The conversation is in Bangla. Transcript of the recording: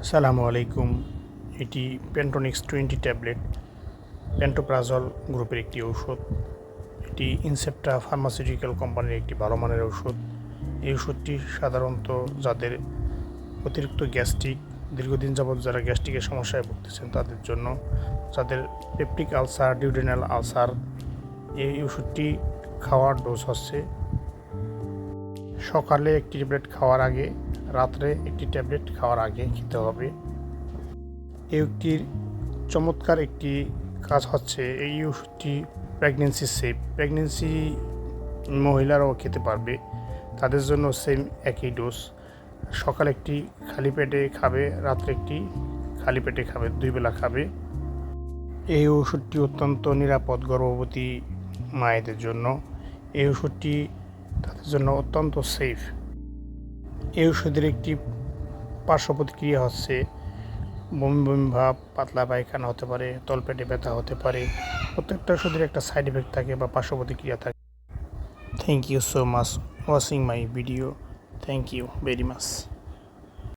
আসসালামু আলাইকুম। এটি পেন্টোনিক্স 20 ট্যাবলেট পেন্টোপ্রাজল গ্রুপের একটি ঔষধ। এটি ইনসেপ্টা ফার্মাসিউটিক্যাল কোম্পানির একটি ভালো মানের ঔষধ। এই ওষুধটি সাধারণত যাদের অতিরিক্ত গ্যাস্ট্রিক, দীর্ঘদিন যাবৎ যারা গ্যাস্ট্রিকের সমস্যায় ভুগতেছেন তাদের জন্য, যাদের পেপটিক আলসার, ডিউডেনাল আলসার, এই ওষুধটি খাওয়ার ডোজ হচ্ছে সকালে একটি ট্যাবলেট খাওয়ার আগে, রাত্রে একটি ট্যাবলেট খাওয়ার আগে খেতে হবে। একটির চমৎকার একটি কাজ হচ্ছে এই ওষুধটি প্রেগনেন্সি সেফ। প্রেগনেন্সি মহিলারাও খেতে পারবে, তাদের জন্য সেম একই ডোজ। সকালে একটি খালি পেটে খাবে, রাত্রে একটি খালি পেটে খাবে, 2 বেলা খাবে। এই ওষুধটি অত্যন্ত নিরাপদ গর্ভবতী মায়েদের জন্য। এই ওষুধটি তাদের জন্য অত্যন্ত সেফ। এই ওষুধের একটি পার্শ্ব প্রতিক্রিয়া হচ্ছে বমি বমি ভাব, পাতলা পায়খানা হতে পারে, তলপেটে ব্যথা হতে পারে। প্রত্যেকটা ওষুধের একটা সাইড এফেক্ট থাকে বা পার্শ্ব প্রতিক্রিয়া থাকে। Thank you so much watching my video. Thank you very much.